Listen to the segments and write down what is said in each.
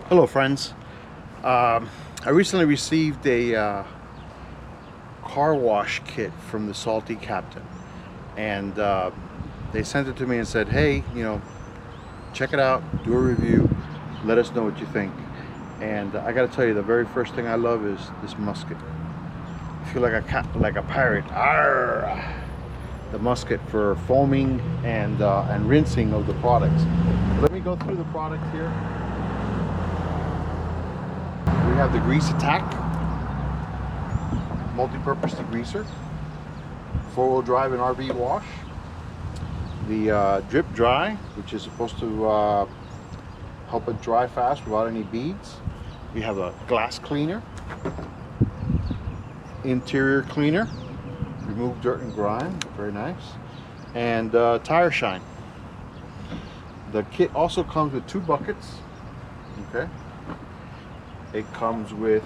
Hello friends. I recently received a car wash kit from the Salty Captain, and they sent it to me and said, hey, check it out, do a review, let us know what you think. And I gotta tell you, the very first thing I love is this musket. I feel like a pirate. Arr! The musket for foaming and rinsing of the products. Let me go through the products here. We have the Grease Attack, multi-purpose degreaser, four-wheel drive and RV wash. The Drip Dry, which is supposed to help it dry fast without any beads. We have a glass cleaner, interior cleaner, remove dirt and grime, very nice, and tire shine. The kit also comes with 2 buckets. Okay. It comes with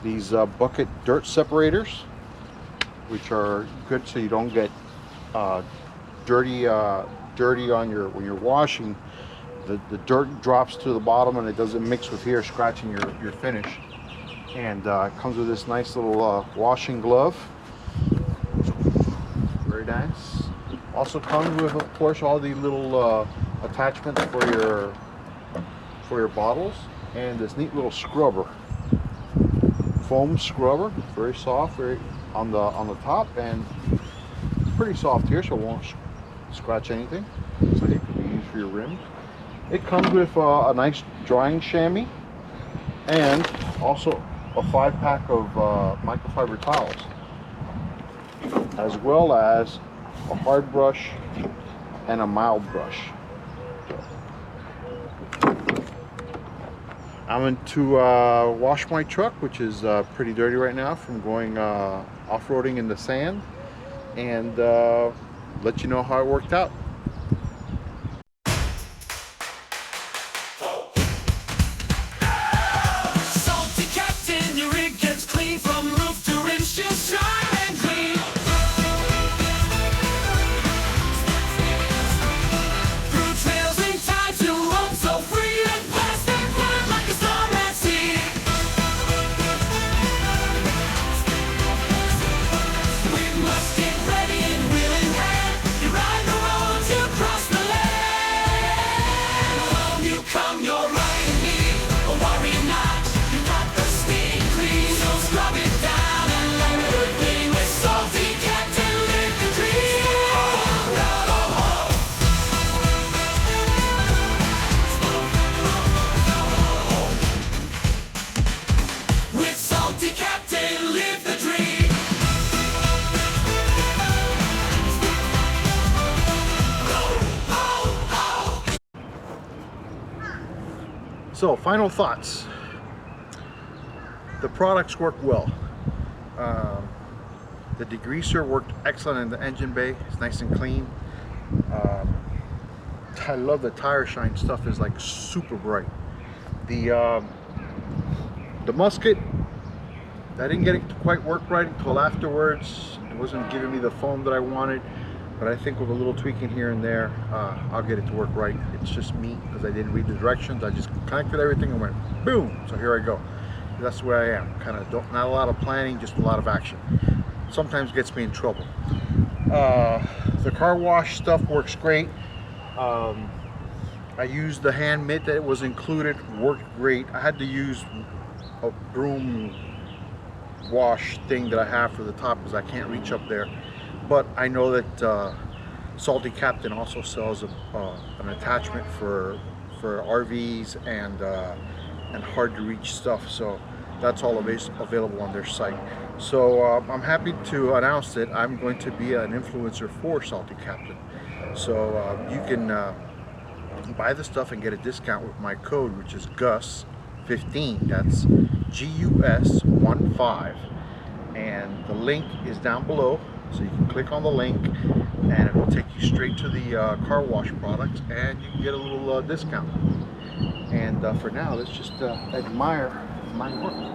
these bucket dirt separators, which are good so you don't get dirty on when you're washing. The dirt drops to the bottom and it doesn't mix with here, scratching your finish. And it comes with this nice little washing glove. Very nice. Also comes with, of course, all the little attachments for your bottles. And this neat little scrubber, foam scrubber, very soft, very on the top, and pretty soft here, so it won't scratch anything. So it can be used for your rims. It comes with a nice drying chamois, and also a 5-pack of microfiber towels, as well as a hard brush and a mild brush. I'm going to wash my truck, which is pretty dirty right now from going off-roading in the sand, and let you know how it worked out. Salty Captain, your rig gets clean from roof to rinse, just shine and clean. Through trails and tides you roam so free and fast and climb like a storm at sea. We must get ready and wheel in hand. You ride the roads, you cross the land. Home you come, you're riding me. Don't worry not, you got the steam clean. So scrub it down and let her clean. With Salty Captain, live the dream. With Salty Captain, live the dream. So, final thoughts. The products work well. The degreaser worked excellent in the engine bay. It's nice and clean. I love the tire shine stuff, is like super bright. The musket, I didn't get it to quite work right until afterwards. It wasn't giving me the foam that I wanted, but I think with a little tweaking here and there, I'll get it to work right. It's just me, because I didn't read the directions. I just connected everything and went boom. So here I go. That's the way I am. Not a lot of planning, just a lot of action. Sometimes gets me in trouble. The car wash stuff works great. I used the hand mitt that was included, worked great. I had to use a broom wash thing that I have for the top because I can't reach up there. But I know that Salty Captain also sells an attachment for RVs and hard to reach stuff, so that's all available on their site. So I'm happy to announce that I'm going to be an influencer for Salty Captain. So you can buy the stuff and get a discount with my code, which is GUS15. That's GUS15, and the link is down below. So you can click on the link and it will take you straight to the car wash products, and you can get a little discount. And for now, let's just admire my work.